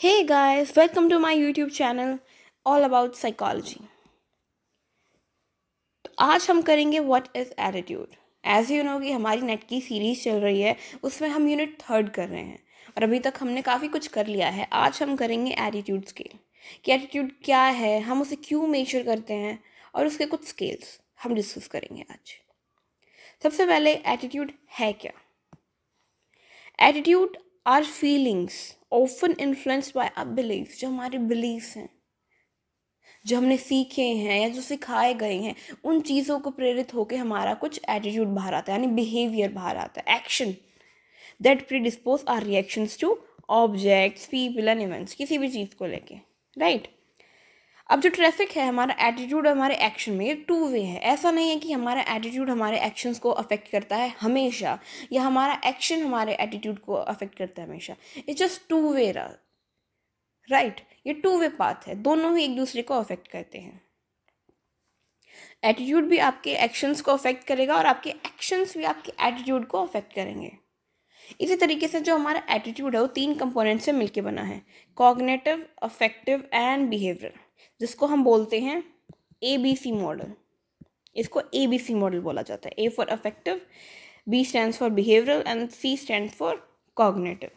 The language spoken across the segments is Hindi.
Hey guys, welcome to my YouTube channel all about psychology. तो आज हम करेंगे what is attitude. As you know कि हमारी नेट की सीरीज चल रही है, उसमें हम यूनिट 3 कर रहे हैं और अभी तक हमने काफ़ी कुछ कर लिया है। आज हम करेंगे एटीट्यूड स्केल कि एटीट्यूड क्या है, हम उसे क्यों मेजर करते हैं और उसके कुछ स्केल्स हम डिस्कस करेंगे आज। सबसे पहले एटीट्यूड है क्या? Attitude are feelings often influenced by a belief, जो हमारे बिलीफ्स हैं, जो हमने सीखे हैं या जो सिखाए गए हैं, उन चीज़ों को प्रेरित होकर हमारा कुछ एटीट्यूड बाहर आता है, यानी बिहेवियर बाहर आता है, action that predispose our reactions to objects, people and events, किसी भी चीज़ को लेके, राइट। अब जो ट्रैफिक है हमारा एटीट्यूड हमारे एक्शन में, ये टू वे है। ऐसा नहीं है कि हमारा एटीट्यूड हमारे एक्शंस को अफेक्ट करता है हमेशा, या हमारा एक्शन हमारे एटीट्यूड को अफेक्ट करता है हमेशा। It's just two way, right. ये टू वे पाथ है, दोनों ही एक दूसरे को अफेक्ट करते हैं। एटीट्यूड भी आपके एक्शंस को अफेक्ट करेगा और आपके एक्शंस भी आपके एटीट्यूड को अफेक्ट करेंगे। इसी तरीके से जो हमारा एटीट्यूड है वो 3 कंपोनेंट से मिलके बना है, कॉग्निटिव, अफेक्टिव एंड बिहेवियरल, जिसको हम बोलते हैं ABC मॉडल। इसको ABC मॉडल बोला जाता है। A for affective, B stands for behavioural and C stand for cognitive.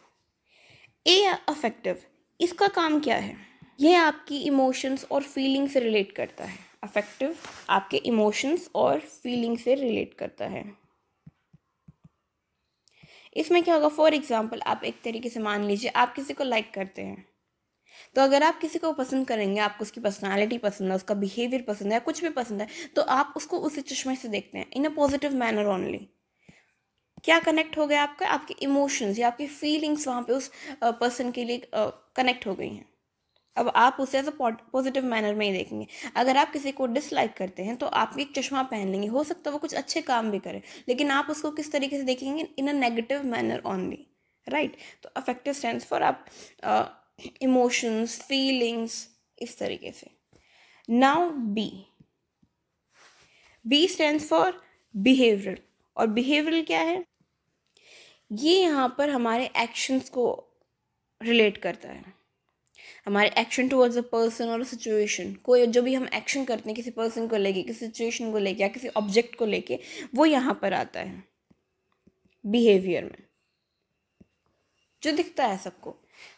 A affective, इसका काम क्या है? यह आपकी इमोशंस और फीलिंग से रिलेट करता है। अफेक्टिव आपके इमोशंस और फीलिंग से रिलेट करता है। इसमें क्या होगा, फॉर एग्जाम्पल आप एक तरीके से मान लीजिए आप किसी को लाइक करते हैं, तो अगर आप किसी को पसंद करेंगे, आपको उसकी पर्सनालिटी पसंद है, उसका बिहेवियर पसंद है, कुछ भी पसंद है, तो आप उसको उसी चश्मे से देखते हैं, इन अ पॉजिटिव मैनर ओनली। क्या कनेक्ट हो गया आपका? आपके इमोशंस या आपकी फीलिंग्स वहाँ पे उस पर्सन के लिए कनेक्ट हो गई हैं। अब आप उसे एज अ पॉजिटिव मैनर में ही देखेंगे। अगर आप किसी को डिसलाइक करते हैं तो आप एक चश्मा पहन लेंगे, हो सकता है वो कुछ अच्छे काम भी करे, लेकिन आप उसको किस तरीके से देखेंगे? In a negative manner only, right. तो अफेक्टिव स्टैंड्स फॉर आप इमोशंस, फीलिंग्स, इस तरीके से। Now B stands for behavioural. और बिहेवियरल क्या है? ये यहाँ पर हमारे एक्शंस को रिलेट करता है, हमारे एक्शन टुवर्ड्स अ पर्सन और सिचुएशन। कोई जो भी हम एक्शन करते हैं किसी पर्सन को लेके, किसी सिचुएशन को लेके या किसी ऑब्जेक्ट को लेके, वो यहाँ पर आता है बिहेवियर में, जो दिखता है सबको।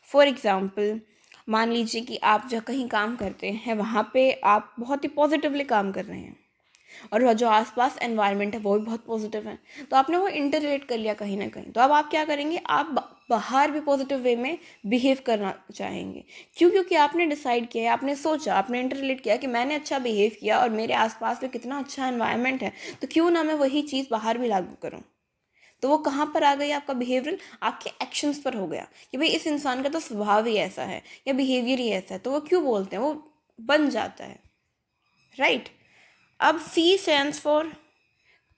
फॉर एग्जाम्पल मान लीजिए कि आप जब कहीं काम करते हैं, वहाँ पे आप बहुत ही पॉजिटिवली काम कर रहे हैं और वह जो आसपास एनवायरनमेंट है वो भी बहुत पॉजिटिव है, तो आपने वो इंटरलेट कर लिया कहीं ना कहीं। तो अब आप क्या करेंगे? आप बाहर भी पॉजिटिव वे में बिहेव करना चाहेंगे। क्यों? क्योंकि आपने डिसाइड किया, आपने सोचा, आपने इंटरलेट किया कि मैंने अच्छा बिहेव किया और मेरे आसपास में कितना अच्छा एनवायरनमेंट है, तो क्यों ना मैं वही चीज़ बाहर भी लागू करूँ। तो वो कहाँ पर आ गई? आपका बिहेवियर आपके एक्शंस पर हो गया कि भाई इस इंसान का तो स्वभाव ही ऐसा है या बिहेवियर ही ऐसा है, तो वो क्यों बोलते हैं, वो बन जाता है, राइट। अब C स्टैंड्स फॉर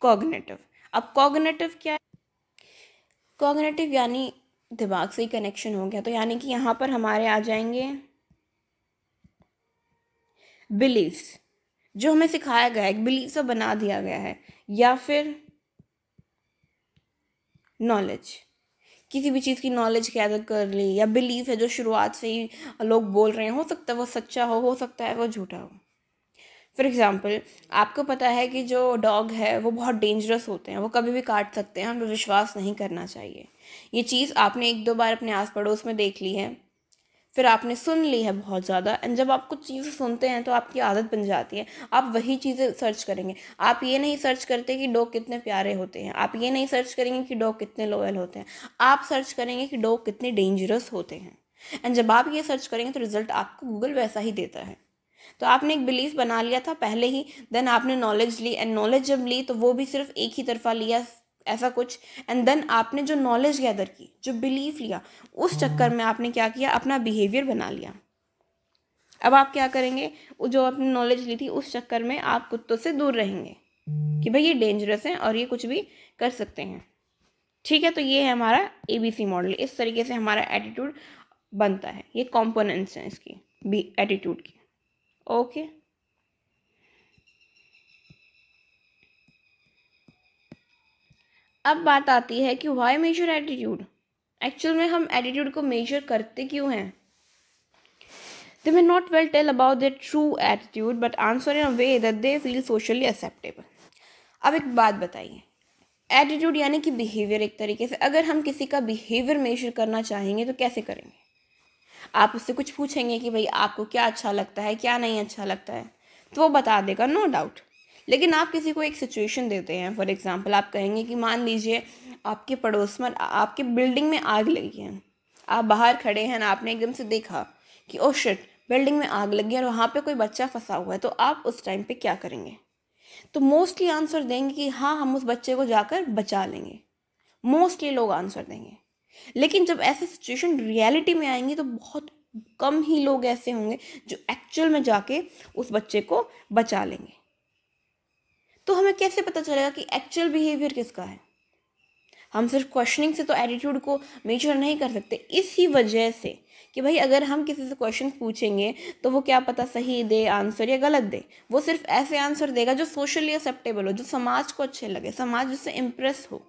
कॉग्निटिव। अब कॉग्निटिव क्या है? कॉग्निटिव यानी दिमाग से ही कनेक्शन हो गया, तो यानी कि यहाँ पर हमारे आ जाएंगे बिलीव्स, जो हमें सिखाया गया है, एक बिलीव से बना दिया गया है, या फिर नॉलेज, किसी भी चीज़ की नॉलेज गैदर कर ली, या बिलीफ है जो शुरुआत से ही लोग बोल रहे हैं, हो सकता है वो सच्चा हो सकता है वो झूठा हो। फॉर एग्ज़ाम्पल आपको पता है कि जो डॉग है वो बहुत डेंजरस होते हैं, वो कभी भी काट सकते हैं, हमें विश्वास नहीं करना चाहिए। ये चीज़ आपने 1-2 बार अपने आस पड़ोस में देख ली है, फिर आपने सुन ली है बहुत ज़्यादा, एंड जब आप कुछ चीज़ें सुनते हैं तो आपकी आदत बन जाती है, आप वही चीज़ें सर्च करेंगे। आप ये नहीं सर्च करते कि डॉग कितने प्यारे होते हैं, आप ये नहीं सर्च करेंगे कि डॉग कितने लॉयल होते हैं, आप सर्च करेंगे कि डॉग कितने डेंजरस होते हैं। एंड जब आप ये सर्च करेंगे तो रिजल्ट आपको गूगल वैसा ही देता है। तो आपने एक बिलीफ बना लिया था पहले ही, देन आपने नॉलेज ली, एंड नॉलेज जब ली तो वो भी सिर्फ एक ही तरफा लिया, ऐसा कुछ। एंड देन आपने जो नॉलेज गैदर की, जो बिलीफ लिया, उस चक्कर में आपने क्या किया? अपना बिहेवियर बना लिया। अब आप क्या करेंगे? वो जो आपने नॉलेज ली थी उस चक्कर में आप कुत्तों से दूर रहेंगे कि भाई ये डेंजरस हैं और ये कुछ भी कर सकते हैं, ठीक है। तो ये है हमारा ABC मॉडल। इस तरीके से हमारा एटीट्यूड बनता है। ये कॉम्पोनेंट्स हैं इसकी भी एटीट्यूड की, ओके। अब बात आती है कि व्हाई मेजर एटीट्यूड। एक्चुअल में हम एटीट्यूड को मेजर करते क्यों हैं? They may not well tell about their true attitude but answer in a way that they feel socially acceptable. अब एक बात बताइए, एटीट्यूड यानी कि बिहेवियर। एक तरीके से अगर हम किसी का बिहेवियर मेजर करना चाहेंगे तो कैसे करेंगे? आप उससे कुछ पूछेंगे कि भाई आपको क्या अच्छा लगता है, क्या नहीं अच्छा लगता है, तो वो बता देगा, नो डाउट। लेकिन आप किसी को एक सिचुएशन देते हैं, फॉर एग्जांपल आप कहेंगे कि मान लीजिए आपके पड़ोस में, आपके बिल्डिंग में आग लगी है, आप बाहर खड़े हैं, आपने एकदम से देखा कि ओ शिट, बिल्डिंग में आग लगी है और वहाँ पे कोई बच्चा फंसा हुआ है, तो आप उस टाइम पे क्या करेंगे? तो मोस्टली आंसर देंगे कि हाँ, हम उस बच्चे को जाकर बचा लेंगे। मोस्टली लोग आंसर देंगे। लेकिन जब ऐसी सिचुएशन रियलिटी में आएंगी तो बहुत कम ही लोग ऐसे होंगे जो एक्चुअल में जाके उस बच्चे को बचा लेंगे। तो हमें कैसे पता चलेगा कि एक्चुअल बिहेवियर किसका है? हम सिर्फ क्वेश्चनिंग से तो एटीट्यूड को मेजर नहीं कर सकते। इसी वजह से कि भाई अगर हम किसी से क्वेश्चन पूछेंगे तो वो क्या पता सही दे आंसर या गलत दे, वो सिर्फ ऐसे आंसर देगा जो सोशली एक्सेप्टेबल हो, जो समाज को अच्छे लगे, समाज जिससे इम्प्रेस हो।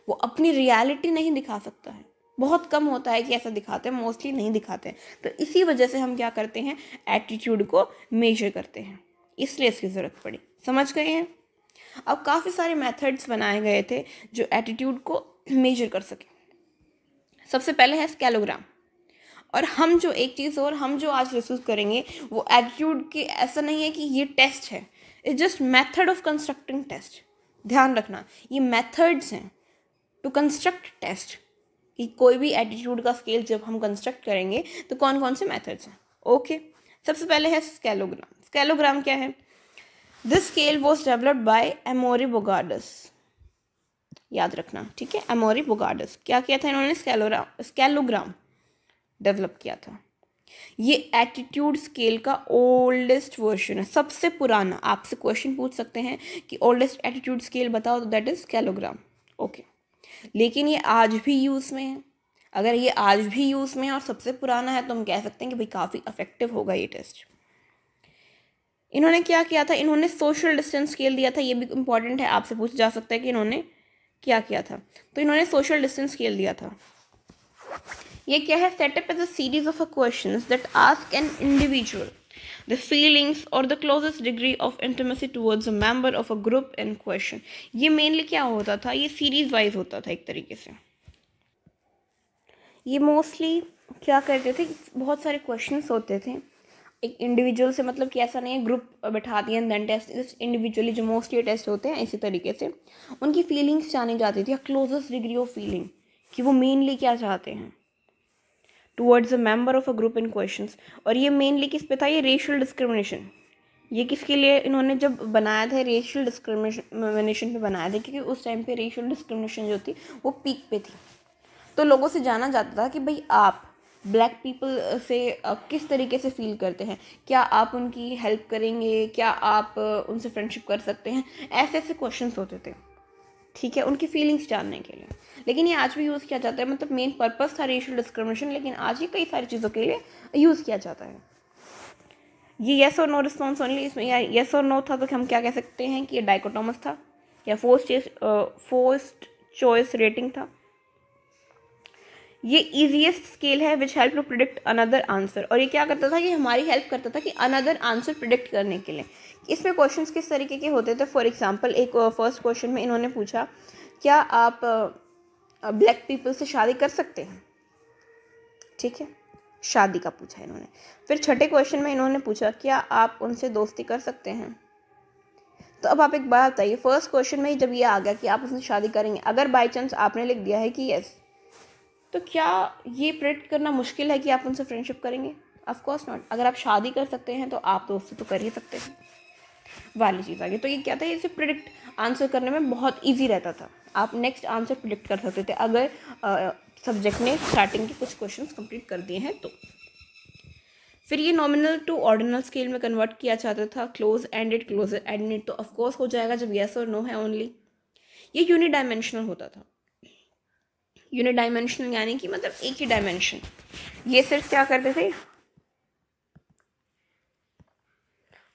वो अपनी रियलिटी नहीं दिखा सकता है। बहुत कम होता है कि ऐसा दिखाते हैं, मोस्टली नहीं दिखाते हैं। तो इसी वजह से हम क्या करते हैं, एटीट्यूड को मेजर करते हैं, इसलिए इसकी ज़रूरत पड़ी। समझ गए हैं? अब काफ़ी सारे मेथड्स बनाए गए थे जो एटीट्यूड को मेजर कर सके। सबसे पहले है स्केलोग्राम। और हम जो एक चीज़ और हम जो आज डिस्कस करेंगे वो एटीट्यूड के, ऐसा नहीं है कि ये टेस्ट है, it's just method of constructing test. ध्यान रखना, ये मेथड्स हैं टू कंस्ट्रक्ट टेस्ट, कि कोई भी एटीट्यूड का स्केल जब हम कंस्ट्रक्ट करेंगे तो कौन कौन से मेथड्स हैं। ओके, सबसे पहले है स्केलोग्राम। स्केलोग्राम क्या है? This scale was developed by Emory Bogardus. याद रखना, ठीक है, एमोरी बोगार्डस। क्या किया था इन्होंने? स्केलोग्राम डेवलप किया था। ये एटीट्यूड स्केल का ओल्डेस्ट वर्जन है, सबसे पुराना। आपसे क्वेश्चन पूछ सकते हैं कि ओल्डेस्ट एटीट्यूड स्केल बताओ, तो दैट इज स्केलोग्राम। ओके, लेकिन ये आज भी यूज़ में है। अगर ये आज भी यूज़ में है और सबसे पुराना है तो हम कह सकते हैं कि भाई काफ़ी इफेक्टिव होगा ये टेस्ट। इन्होंने क्या किया था? इन्होंने सोशल डिस्टेंस स्केल दिया था। ये भी इंपॉर्टेंट है, आपसे पूछा जा सकता है कि इन्होंने क्या किया था। तो इन्होंने सोशल डिस्टेंस स्केल दिया था। ये क्या है? Setup as a series of questions that ask an individual the feelings or the closest degree of intimacy towards a member of a group in question। ये मेनली क्या होता था? ये सीरीज वाइज होता था एक तरीके से। ये मोस्टली क्या करते थे, बहुत सारे क्वेश्चंस होते थे एक इंडिविजुअल से, मतलब कि ऐसा नहीं है ग्रुप बैठा दिए देन टेस्ट, इंडिविजुअली जो मोस्टली टेस्ट होते हैं इसी तरीके से उनकी फीलिंग्स जानी जाती थी, क्लोजेस्ट डिग्री ऑफ फीलिंग, कि वो मेनली क्या चाहते हैं towards a member of a group in questions. और ये मेनली किस पे था? ये रेशियल डिस्क्रिमिनेशन। ये किसके लिए इन्होंने जब बनाया था? रेशियल डिस्क्रिमिनेशन पे बनाया था, क्योंकि उस टाइम पे रेशियल डिस्क्रिमिनेशन जो थी वो पीक पे थी। तो लोगों से जाना जाता था कि भाई आप ब्लैक पीपल से किस तरीके से फील करते हैं, क्या आप उनकी हेल्प करेंगे, क्या आप उनसे फ्रेंडशिप कर सकते हैं, ऐसे ऐसे क्वेश्चंस होते थे, ठीक है, उनकी फीलिंग्स जानने के लिए। लेकिन ये आज भी यूज़ किया जाता है, मतलब मेन पर्पस था रेशियल डिस्क्रिमिनेशन, लेकिन आज ये कई सारी चीज़ों के लिए यूज़ किया जाता है। ये येस और नो रिस्पॉन्स ओनली, इसमें या येस और नो था तो हम क्या कह सकते हैं कि ये डाइकोटोमस था या फोर्स्ड चॉइस रेटिंग था। ये ईजीएस्ट स्केल है which help to predict another answer. और ये क्या करता था कि हमारी हेल्प करता था कि अनदर आंसर प्रिडिक्ट करने के लिए। इसमें क्वेश्चंस किस तरीके के होते थे? फॉर एग्जांपल एक फर्स्ट क्वेश्चन में इन्होंने पूछा, क्या आप ब्लैक पीपल से शादी कर सकते हैं? ठीक है, शादी का पूछा इन्होंने। फिर छठे क्वेश्चन में इन्होंने पूछा, क्या आप उनसे दोस्ती कर सकते हैं? तो अब आप एक बात बताइए, फर्स्ट क्वेश्चन में जब ये आ गया कि आप उनसे शादी करेंगे, अगर बाई चांस आपने लिख दिया है कि यस, तो क्या ये प्रेडिक्ट करना मुश्किल है कि आप उनसे फ्रेंडशिप करेंगे? Of course not. अगर आप शादी कर सकते हैं तो आप दोस्ती तो कर ही सकते हैं, वाली चीज़ आ गई। तो ये क्या था? इसे प्रिडिक्ट आंसर करने में बहुत इजी रहता था। आप नेक्स्ट आंसर प्रिडिक्ट कर सकते थे अगर सब्जेक्ट ने स्टार्टिंग के कुछ क्वेश्चंस कंप्लीट कर दिए हैं तो। फिर ये नॉमिनल टू ऑर्डिनल स्केल में कन्वर्ट किया जाता था। क्लोज एंडेड, क्लोजर एंडेड तो ऑफ कोर्स हो जाएगा जब येस और नो है ओनली। ये यूनिडायमेंशनल होता था। यूनिडायमेंशनल यानी कि मतलब एक ही डायमेंशन। ये सिर्फ क्या करते थे?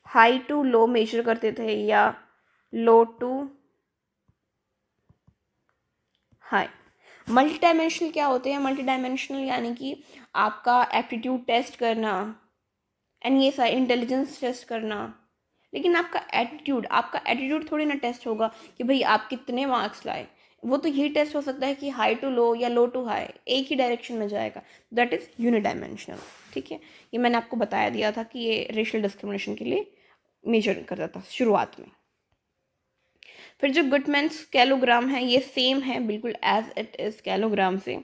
हाई टू लो मेजर करते थे या लो टू हाई। मल्टी डायमेंशनल क्या होते हैं? मल्टी डायमेंशनल यानी कि आपका एप्टीट्यूड टेस्ट करना एंड ये सारे इंटेलिजेंस टेस्ट करना। लेकिन आपका एटीट्यूड थोड़ी ना टेस्ट होगा कि भाई आप कितने मार्क्स लाए। वो तो यही टेस्ट हो सकता है कि हाई टू लो या लो टू हाई, एक ही डायरेक्शन में जाएगा, दैट इज़ यूनिडायमेंशनल। ठीक है, ये मैंने आपको बताया दिया था कि ये रेशियल डिस्क्रिमिनेशन के लिए मेजर करता था शुरुआत में। फिर जो गुडमैन स्केलोग्राम है ये सेम है बिल्कुल एज इट इज स्केलोग्राम से।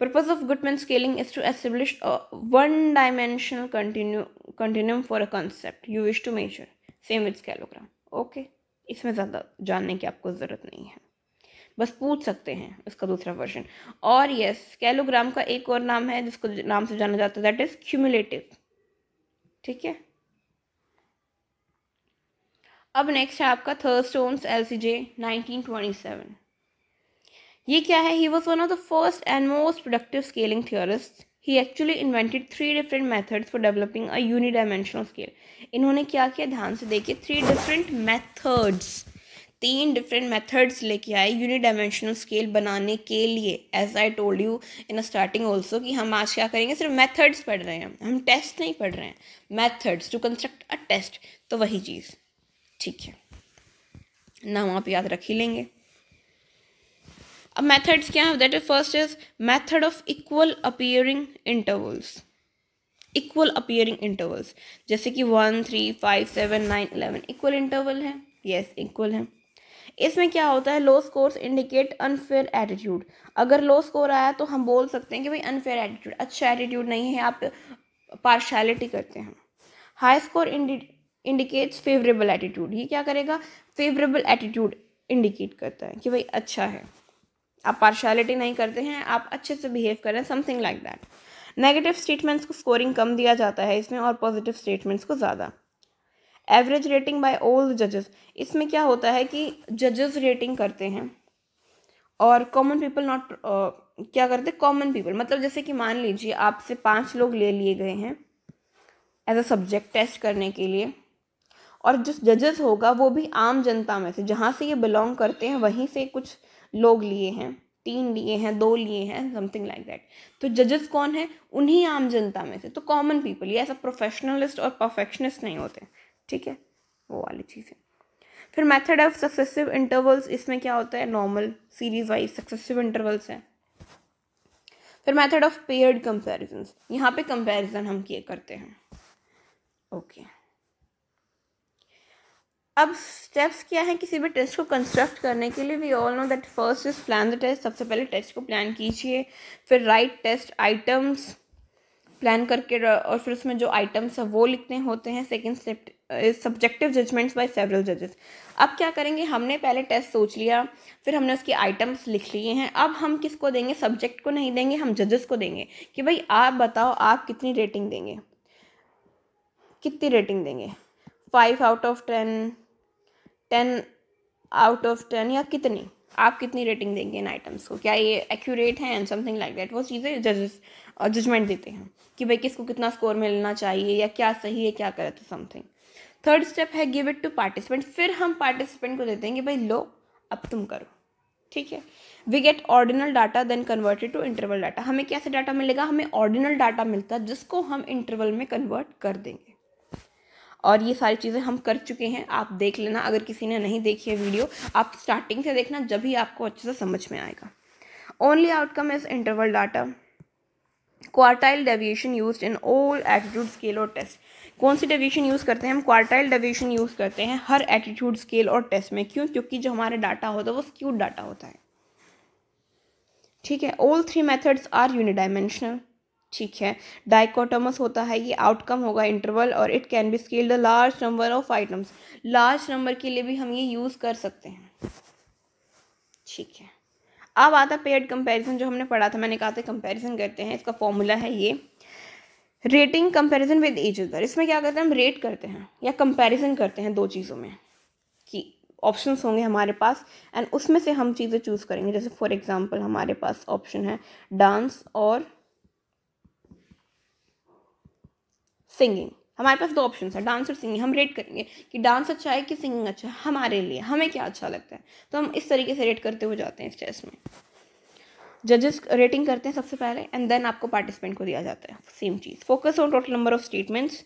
Purpose of Goodman scaling is to establish one dimensional continuum for a concept you wish to measure, same with scalogram. Okay, इसमें ज़्यादा जानने की आपको ज़रूरत नहीं है, बस पूछ सकते हैं इसका दूसरा वर्जन। और यस, स्केलोग्राम का एक और नाम है जिसको नाम से जाना जाता है, दैट इज क्यूमुलेटिव। ठीक है, अब नेक्स्ट है आपका थर्स्टोन्स LCJ 1927। ये क्या है? He was one of the first and most productive scaling theorist. He actually invented 3 different methods for developing a unidimensional scale. इन्होंने क्या किया, ध्यान से देखिए, 3 डिफरेंट मेथड्स, 3 डिफरेंट मेथड्स लेके आए यूनिडायमेंशनल स्केल बनाने के लिए। As I told you in a starting also कि हम आज क्या करेंगे, सिर्फ मेथड्स पढ़ रहे हैं, हम टेस्ट नहीं पढ़ रहे हैं, methods to construct a test. तो वही चीज़, ठीक है, नाम आप याद रख ही लेंगे। अब मेथड्स क्या है, that is first is method of equal appearing intervals. Equal appearing intervals जैसे कि 1, 3, 5, 7, 9, 11 इक्वल इंटरवल है। यस, इक्वल है। इसमें क्या होता है, लो स्कोर्स इंडिकेट अनफेयर एटीट्यूड। अगर लो स्कोर आया तो हम बोल सकते हैं कि भाई अनफेयर एटीट्यूड, अच्छा एटीट्यूड नहीं है, आप पार्शियलिटी करते हैं। High score indicates favourable attitude. ये क्या करेगा, फेवरेबल एटीट्यूड इंडिकेट करता है कि भाई अच्छा है, आप पार्शियलिटी नहीं करते हैं, आप अच्छे से बिहेव कर रहे हैं, something like that. Negative statements को स्कोरिंग कम दिया जाता है इसमें और पॉजिटिव स्टेटमेंट्स को ज़्यादा। एवरेज रेटिंग बाय ऑल जजेस, इसमें क्या होता है कि जजेस रेटिंग करते हैं और कॉमन पीपल नॉट क्या करते हैं, कॉमन पीपल मतलब जैसे कि मान लीजिए आपसे 5 लोग ले लिए गए हैं एज अ सब्जेक्ट टेस्ट करने के लिए, और जो जजेस होगा वो भी आम जनता में से, जहाँ से ये बिलोंग करते हैं वहीं से कुछ लोग लिए हैं, 3 लिए हैं, 2 लिए हैं, समथिंग लाइक दैट। तो जजेस कौन है, उन्हीं आम जनता में से, तो कॉमन पीपल। ये ऐसा प्रोफेशनलिस्ट और परफेक्शनिस्ट नहीं होते, ठीक है, वो वाली चीज़ है। फिर मेथड ऑफ सक्सेसिव इंटरवल्स, इसमें क्या होता है, normal series wise successive intervals है। फिर मेथड ऑफ पेयर्ड कंपैरिजन, यहाँ पे कंपैरिजन हम किए करते हैं। ओके, अब स्टेप्स क्या है किसी भी टेस्ट को कंस्ट्रक्ट करने के लिए। We all know that first is plan the test, सबसे पहले टेस्ट को प्लान कीजिए। फिर राइट टेस्ट आइटम्स प्लान करके, और फिर उसमें जो आइटम्स है वो लिखने होते हैं। Second step is subjective judgments by several जजेस। अब क्या करेंगे, हमने पहले टेस्ट सोच लिया, फिर हमने उसके आइटम्स लिख लिए हैं, अब हम किसको देंगे, सब्जेक्ट को नहीं देंगे, हम जजेस को देंगे कि भाई आप बताओ आप कितनी रेटिंग देंगे, कितनी रेटिंग देंगे, 5 आउट ऑफ 10, 10 आउट ऑफ 10 या कितनी, आप कितनी रेटिंग देंगे इन आइटम्स को, क्या ये एक्यूरेट है एंड समथिंग लाइक दैट। वो चीज़ें जजेस जजमेंट देते हैं कि भाई किसको कितना स्कोर मिलना चाहिए या क्या सही है क्या गलत है, समथिंग। थर्ड स्टेप है गिव इट टू पार्टिसिपेंट। फिर हम पार्टिसिपेंट को देते हैं कि भाई लो अब तुम करो, ठीक है। We get ordinal data then converted to interval data. हमें कैसे डाटा मिलेगा, हमें ऑर्डिनल डाटा मिलता है जिसको हम इंटरवल में कन्वर्ट कर देंगे। और ये सारी चीज़ें हम कर चुके हैं, आप देख लेना, अगर किसी ने नहीं देखी है वीडियो आप स्टार्टिंग से देखना, जब भी आपको अच्छे से समझ में आएगा। Only outcome is interval data. Quartile deviation used in all attitude scale और टेस्ट। कौन सी डेविएशन यूज़ करते हैं हम, क्वार्टाइल डेविएशन यूज़ करते हैं हर एटीट्यूड स्केल और टेस्ट में। क्यों, क्योंकि जो हमारा डाटा होता है वो स्क्यूड डाटा होता है, ठीक है। ऑल 3 मेथड्स आर यूनिडायमेंशनल, ठीक है। डाइकोटोमस होता है, ये आउटकम होगा इंटरवल, और it can be scaled the large number of items. Large number के लिए भी हम ये यूज़ कर सकते हैं, ठीक है। अब आता है पेयर्ड कंपैरिजन, जो हमने पढ़ा था, मैंने कहा था कंपैरिजन करते हैं, इसका फॉर्मूला है ये rating comparison with each other. इसमें क्या करते हैं, हम रेट करते हैं या कंपैरिजन करते हैं 2 चीज़ों में, कि ऑप्शंस होंगे हमारे पास एंड उसमें से हम चीज़ें चूज़ करेंगे। जैसे फॉर एग्जांपल हमारे पास ऑप्शन है डांस और सिंगिंग। हमारे पास 2 ऑप्शन है, डांस और सिंगिंग। हम रेट करेंगे कि डांस अच्छा है कि सिंगिंग अच्छा है, हमारे लिए हमें क्या अच्छा लगता है, तो हम इस तरीके से रेट करते हुए जाते हैं इस टेस्ट में। जजेस रेटिंग करते हैं सबसे पहले एंड देन आपको पार्टिसिपेंट को दिया जाता है same cheese. Focus on total number of statements,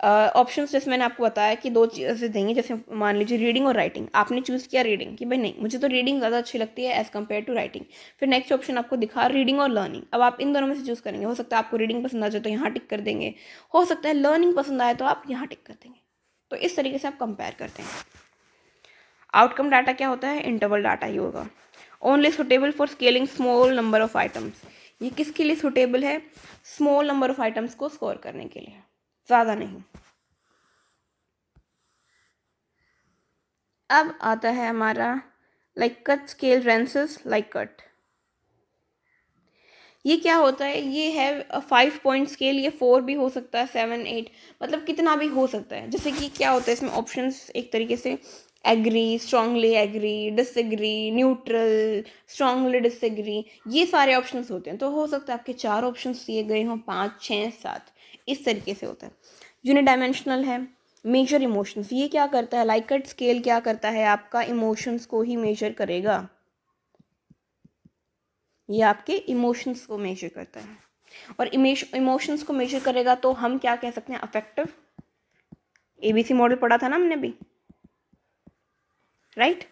options जैसे मैंने आपको बताया कि दो चीज़ें देंगे, जैसे मान लीजिए रीडिंग और राइटिंग। आपने चूज़ किया रीडिंग कि भाई नहीं मुझे तो रीडिंग ज़्यादा अच्छी लगती है एज़ कम्पेयर टू राइटिंग। फिर नेक्स्ट ऑप्शन आपको दिखा रीडिंग और लर्निंग। अब आप इन दोनों में से चूज़ करेंगे। हो सकता है आपको रीडिंग पसंद आ जाए तो यहाँ टिक कर देंगे, हो सकता है लर्निंग पसंद आए तो आप यहाँ टिक कर देंगे। तो इस तरीके से आप कंपेयर करते हैं। आउटकम डाटा क्या होता है? इंटरवल डाटा ही होगा। Only suitable for scaling small number of items. ये किसके लिए सुटेबल है? स्मॉल नंबर ऑफ आइटम्स को स्कोर करने के लिए, ज़्यादा नहीं। अब आता है हमारा Likert scale Rensis Likert. ये क्या होता है? ये है 5 पॉइंट स्केल। ये 4 भी हो सकता है, 7, 8, मतलब कितना भी हो सकता है। जैसे कि क्या होता है इसमें ऑप्शंस एक तरीके से agree, strongly agree, disagree, neutral, strongly disagree, ये सारे ऑप्शंस होते हैं। तो हो सकता है आपके 4 ऑप्शंस दिए गए हों, 5, 6, 7, इस तरीके से होता है। यूनिडायमेंशनल है। मेजर इमोशंस, ये क्या करता है? लाइकट स्केल क्या करता है? आपका इमोशंस को ही मेजर करेगा। ये आपके इमोशंस को मेजर करता है, और इमोशंस को मेजर करेगा तो हम क्या कह सकते हैं? अफेक्टिव। एबीसी मॉडल पढ़ा था ना हमने भी, right.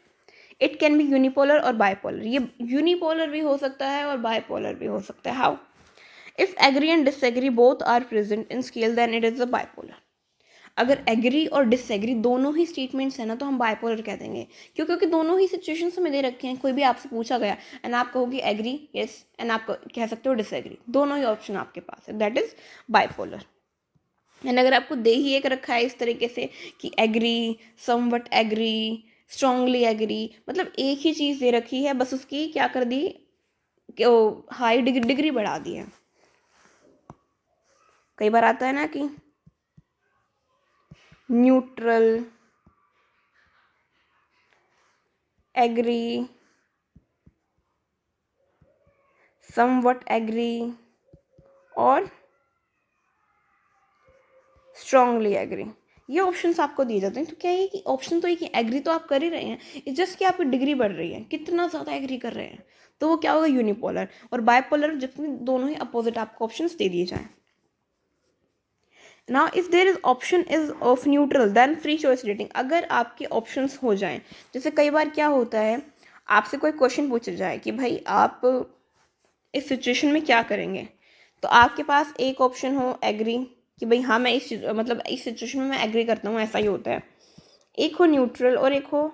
It can be unipolar और बायपोलर। ये यूनिपोलर भी हो सकता है और बायपोलर भी हो सकता है। How? If agree and disagree both are present in scale then it is a bipolar. अगर एग्री और डिसएग्री दोनों ही स्टेटमेंट्स हैं ना तो हम बायपोलर कह देंगे। क्यों? क्योंकि दोनों ही सिचुएशंस हमें दे रखे हैं। कोई भी आपसे पूछा गया एंड आप कहोगे एग्री, यस, एंड आप कह सकते हो डिसएग्री, दोनों ही ऑप्शन आपके पास है, दैट इज बायपोलर। एंड अगर आपको दे ही एक रखा है इस तरीके से कि agree, somewhat agree, strongly agree, मतलब एक ही चीज़ दे रखी है, बस उसकी क्या कर दी कि हाई डिग्री बढ़ा दी है। कई बार आता है ना कि न्यूट्रल, एग्री, समवट एग्री और स्ट्रांगली एग्री, ये ऑप्शंस आपको दिए जाते हैं। तो क्या है कि ऑप्शन तो एक ही, एग्री तो आप कर ही रहे हैं, इट्स जस्ट कि आपकी डिग्री बढ़ रही है, कितना ज़्यादा एग्री कर रहे हैं, तो वो क्या होगा? यूनिपोलर। और बायपोलर जितने दोनों ही अपोजिट आपको ऑप्शंस दे दिए जाएं। Now if there is option is of neutral then free choice rating. अगर आपके ऑप्शंस हो जाएं, जैसे कई बार क्या होता है, आपसे कोई क्वेश्चन पूछा जाए कि भाई आप इस सिचुएशन में क्या करेंगे, तो आपके पास एक ऑप्शन हो एग्री कि भाई हाँ मैं इस मतलब इस सिचुएशन में मैं एग्री करता हूँ, ऐसा ही होता है। एक हो न्यूट्रल और एक हो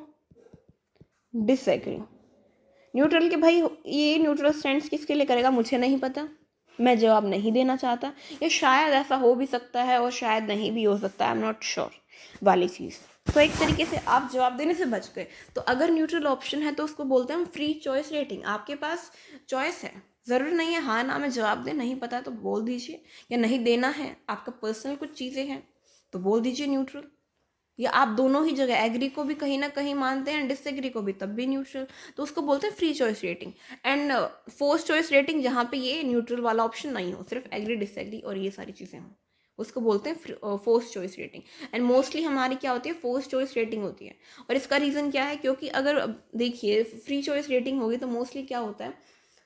डिसएग्री। न्यूट्रल के भाई ये न्यूट्रल स्टैंड किसके लिए करेगा मुझे नहीं पता, मैं जवाब नहीं देना चाहता, या शायद ऐसा हो भी सकता है और शायद नहीं भी हो सकता, आई एम नॉट श्योर वाली चीज़। तो एक तरीके से आप जवाब देने से बच गए। तो अगर न्यूट्रल ऑप्शन है तो उसको बोलते हैं हम फ्री चॉइस रेटिंग। आपके पास चॉइस है, ज़रूरी नहीं है हाँ ना में जवाब दें, नहीं पता है तो बोल दीजिए, या नहीं देना है आपका पर्सनल कुछ चीज़ें हैं तो बोल दीजिए न्यूट्रल। या आप दोनों ही जगह एग्री को भी कहीं ना कहीं मानते हैं, डिसएग्री को भी, तब भी न्यूट्रल, तो उसको बोलते हैं free choice rating. And force choice rating जहाँ पे ये न्यूट्रल वाला ऑप्शन नहीं हो, सिर्फ एग्री, डिसएग्री और ये सारी चीज़ें हों, उसको बोलते हैं force choice rating. And mostly हमारी क्या होती है? फोर्स चॉइस रेटिंग होती है। और इसका रीज़न क्या है? क्योंकि अगर देखिए फ्री चॉइस रेटिंग होगी तो मोस्टली क्या होता है,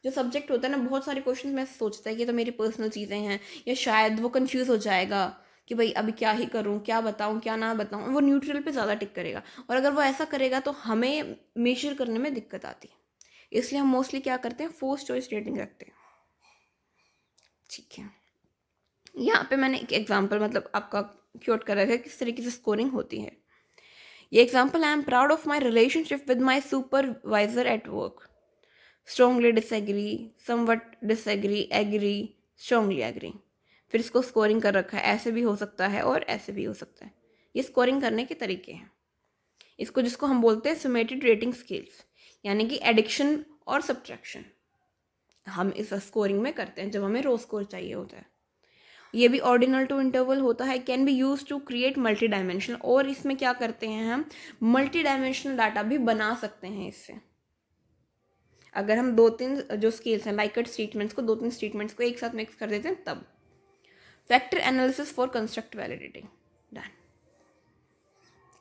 जो सब्जेक्ट होता है ना, बहुत सारे क्वेश्चन में सोचता है कि तो मेरी पर्सनल चीज़ें हैं, या शायद वो कंफ्यूज हो जाएगा कि भाई अभी क्या ही करूं, क्या बताऊं क्या ना बताऊं, वो न्यूट्रल पे ज़्यादा टिक करेगा। और अगर वो ऐसा करेगा तो हमें मेजर करने में दिक्कत आती है, इसलिए हम मोस्टली क्या करते हैं? फोर्स चॉइस रेटिंग रखते हैं। ठीक है, यहाँ पे मैंने एक एग्जाम्पल मतलब आपका क्योट कर रखा है किस तरीके से स्कोरिंग होती है। ये example, I am proud of my relationship with my supervisor at work, strongly disagree, somewhat disagree, agree, strongly agree. फिर इसको स्कोरिंग कर रखा है, ऐसे भी हो सकता है और ऐसे भी हो सकता है। ये स्कोरिंग करने के तरीके हैं। इसको जिसको हम बोलते हैं समेटेड रेटिंग स्केल्स, यानी कि एडिक्शन और सब्ट्रैक्शन हम इस स्कोरिंग में करते हैं जब हमें रो स्कोर चाहिए होता है। ये भी ऑर्डिनल टू इंटरवल होता है, can be use to create multi dimensional. और इसमें क्या करते हैं हम? मल्टी डायमेंशनल डाटा भी बना सकते हैं इससे। अगर हम 2-3 जो स्केल्स हैं लाइकट स्टेटमेंट्स को, 2-3 स्टेटमेंट्स को एक साथ मिक्स कर देते हैं तब। Factor analysis for construct validating, done.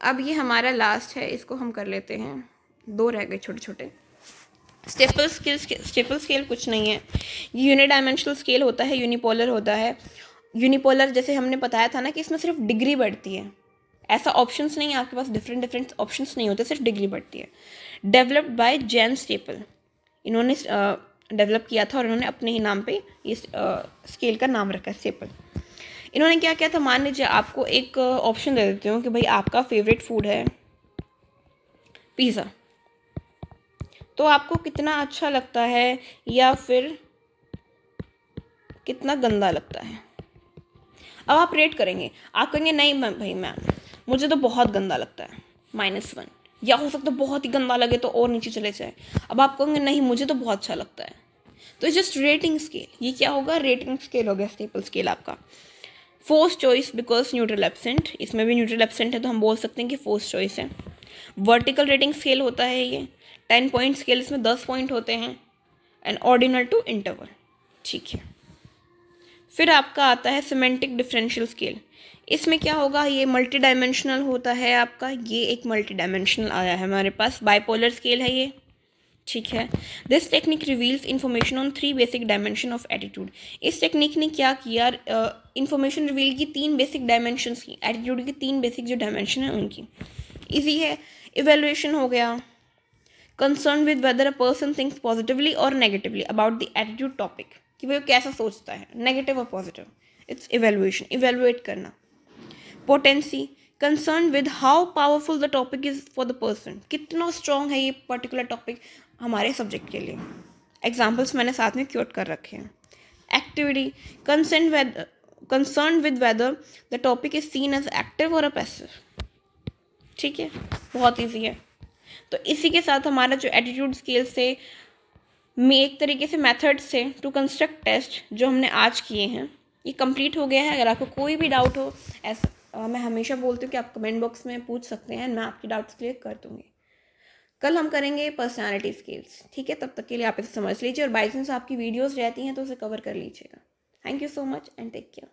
अब ये हमारा लास्ट है, इसको हम कर लेते हैं, 2 रह गए छोटे छोटे। स्टेपल स्केल कुछ नहीं है, ये यूनिडायमेंशनल स्केल होता है, यूनिपोलर होता है। यूनिपोलर जैसे हमने बताया था ना कि इसमें सिर्फ डिग्री बढ़ती है, ऐसा ऑप्शंस नहीं है आपके पास, डिफरेंट डिफरेंट ऑप्शंस नहीं होते, सिर्फ डिग्री बढ़ती है। डेवलप्ड बाय जेन स्टेपल, इन्होंने डेवलप किया था और इन्होंने अपने ही नाम पे इस स्केल का नाम रखा है स्टेपल। इन्होंने क्या किया था, मान लीजिए आपको एक ऑप्शन दे देती हूँ कि भाई आपका फेवरेट फूड है पिज़्ज़ा, तो आपको कितना अच्छा लगता है या फिर कितना गंदा लगता है। अब आप रेट करेंगे, आप कहेंगे नहीं भाई मैम मुझे तो बहुत गंदा लगता है, -1, या हो सकता है बहुत ही गंदा लगे तो और नीचे चले जाए। अब आप कहेंगे नहीं मुझे तो बहुत अच्छा लगता है। तो जस्ट रेटिंग स्केल, ये क्या होगा, रेटिंग स्केल हो गया स्टेपल स्केल आपका। Force choice because neutral absent, इसमें भी न्यूट्रल एब्सेंट है तो हम बोल सकते हैं कि फोर्स चॉइस है। वर्टिकल रेटिंग स्केल होता है ये, 10 पॉइंट स्केल, इसमें 10 पॉइंट होते हैं, एंड ऑर्डिनल टू इंटरवल, ठीक है। फिर आपका आता है सिमेंटिक डिफरेंशियल स्केल, इसमें क्या होगा, ये मल्टी डायमेंशनल होता है आपका, ये एक मल्टी डायमेंशनल आया है हमारे पास, बाइपोलर स्केल है ये, ठीक है। This technique reveals information on 3 basic dimension of attitude, इस टेक्निक ने क्या किया, इंफॉर्मेशन रिवील की 3 बेसिक डायमेंशंस की, एटीट्यूड की 3 बेसिक जो डायमेंशन है उनकी। इजी है, इवेल्युएशन हो गया, concern with whether a person thinks positively और negatively about the attitude topic, कि भाई वो कैसा सोचता है, नेगेटिव और पॉजिटिव, इट्स इवेल्युएशन, इवेल्युएट करना। Potency, concern with how powerful the topic is for the person, कितना स्ट्रॉन्ग है ये पर्टिकुलर टॉपिक हमारे सब्जेक्ट के लिए। एग्जाम्पल्स मैंने साथ में क्योट कर रखे हैं। Activity, concern with whether the topic is seen as active और अ पैसिव, ठीक है, बहुत ईजी है। तो इसी के साथ हमारा जो एटीट्यूड स्केल से में एक तरीके से मेथड से टू कंस्ट्रक्ट टेस्ट जो हमने आज किए हैं ये कंप्लीट हो गया है। अगर आपको कोई भी डाउट हो, ऐसा मैं हमेशा बोलती हूँ कि आप कमेंट बॉक्स में पूछ सकते हैं, मैं आपकी डाउट्स क्लियर कर दूँगी। कल हम करेंगे पर्सनालिटी स्किल्स, ठीक है, तब तक के लिए आप इसे समझ लीजिए और बाई चांस आपकी वीडियोज़ रहती हैं तो उसे कवर कर लीजिएगा। Thank you so much and take care.